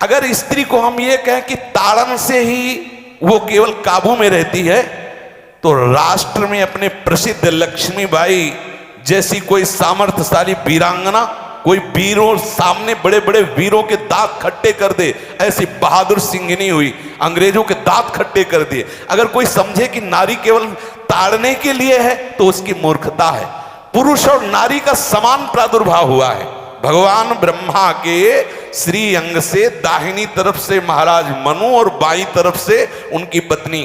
अगर स्त्री को हम ये कहें कि ताड़न से ही वो केवल काबू में रहती है, तो राष्ट्र में अपने प्रसिद्ध लक्ष्मीबाई जैसी कोई सामर्थ्यशाली वीरांगना, कोई वीरों सामने बड़े बड़े वीरों के दांत खट्टे कर दे, ऐसी बहादुर सिंघनी हुई, अंग्रेजों के दांत खट्टे कर दिए। अगर कोई समझे कि नारी केवल ताड़ने के लिए है तो उसकी मूर्खता है। पुरुष और नारी का समान प्रादुर्भाव हुआ है। भगवान ब्रह्मा के श्री अंग से दाहिनी तरफ से महाराज मनु और बाईं तरफ से उनकी पत्नी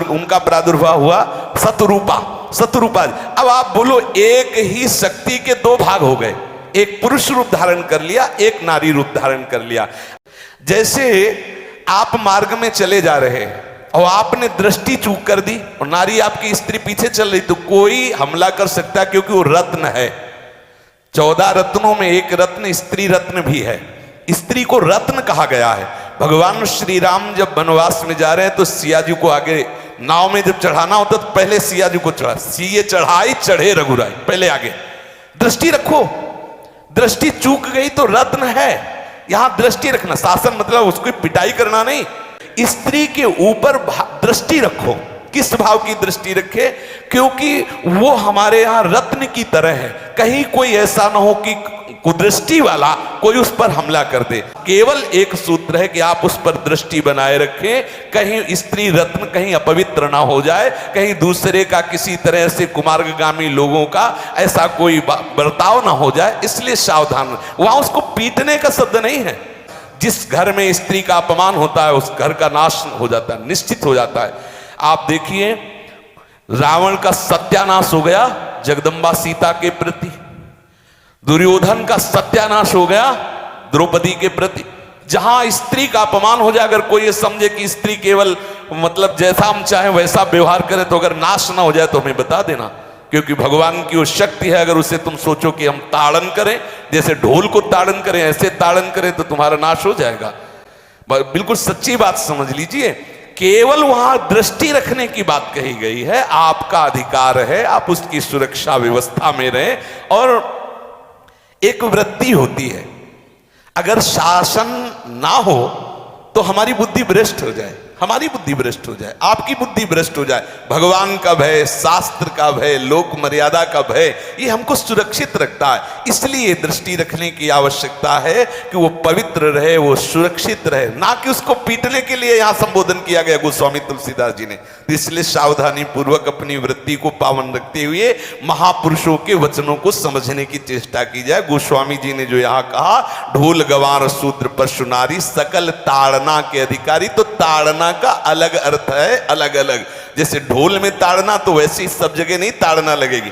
उनका प्रादुर्भाव हुआ शतरूपा। अब आप बोलो, एक ही शक्ति के दो भाग हो गए, एक पुरुष रूप धारण कर लिया, एक नारी रूप धारण कर लिया। जैसे आप मार्ग में चले जा रहे हैं और आपने दृष्टि चूक कर दी और नारी आपकी स्त्री पीछे चल रही, तो कोई हमला कर सकता है, क्योंकि वो रत्न है। 14 रत्नों में एक रत्न स्त्री रत्न भी है। स्त्री को रत्न कहा गया है। भगवान श्री राम जब वनवास में जा रहे हैं तो सिया जी को आगे नाव में जब चढ़ाना होता तो पहले सिया जी को चढ़ा, सीए चढ़ाई चढ़े रघुराई, पहले आगे। दृष्टि रखो, दृष्टि चूक गई तो रत्न है। यहां दृष्टि रखना, शासन मतलब उसको पिटाई करना नहीं। स्त्री के ऊपर दृष्टि रखो। किस भाव की दृष्टि रखे? क्योंकि वो हमारे यहां रत्न की तरह है। कहीं कोई ऐसा ना हो कि कुदृष्टि वाला कोई उस पर हमला कर दे। केवल एक सूत्र है कि आप उस पर दृष्टि बनाए रखें, कहीं स्त्री रत्न कहीं अपवित्र ना हो जाए, कहीं दूसरे का किसी तरह से कुमार्गामी लोगों का ऐसा कोई बर्ताव ना हो जाए, इसलिए सावधान। वहां उसको पीटने का शब्द नहीं है। जिस घर में स्त्री का अपमान होता है उस घर का नाश हो जाता है, निश्चित हो जाता है। आप देखिए, रावण का सत्यानाश हो गया जगदम्बा सीता के प्रति, दुर्योधन का सत्यानाश हो गया द्रौपदी के प्रति। जहां स्त्री का अपमान हो जाए, अगर कोई ये समझे कि स्त्री केवल मतलब जैसा हम चाहे वैसा व्यवहार करे, तो अगर नाश ना हो जाए तो हमें बता देना, क्योंकि भगवान की वो शक्ति है। अगर उसे तुम सोचो कि हम ताड़न करें, जैसे ढोल को ताड़न करें ऐसे ताड़न करें, तो तुम्हारा नाश हो जाएगा। बिल्कुल सच्ची बात समझ लीजिए। केवल वहां दृष्टि रखने की बात कही गई है। आपका अधिकार है, आप उसकी सुरक्षा व्यवस्था में रहें। और एक वृत्ति होती है, अगर शासन ना हो तो हमारी बुद्धि भ्रष्ट हो जाए, हमारी बुद्धि भ्रष्ट हो जाए, आपकी बुद्धि भ्रष्ट हो जाए। भगवान का भय, शास्त्र का भय, लोक मर्यादा का भय, ये हमको सुरक्षित रखता है। इसलिए दृष्टि रखने की आवश्यकता है कि वो पवित्र रहे, वो सुरक्षित रहे, ना कि उसको पीटने के लिए यहां संबोधन किया गया गोस्वामी तुलसीदास जी ने। इसलिए सावधानी पूर्वक अपनी वृत्ति को पावन रखते हुए महापुरुषों के वचनों को समझने की चेष्टा की जाए। गोस्वामी जी ने जो यहाँ कहा, ढोल गवार शूद्र पशु नारी सकल ताड़ना के अधिकारी, तो ताड़ना का अलग अर्थ है, अलग अलग। जैसे ढोल में ताड़ना, तो वैसे ही सब जगह नहीं ताड़ना लगेगी।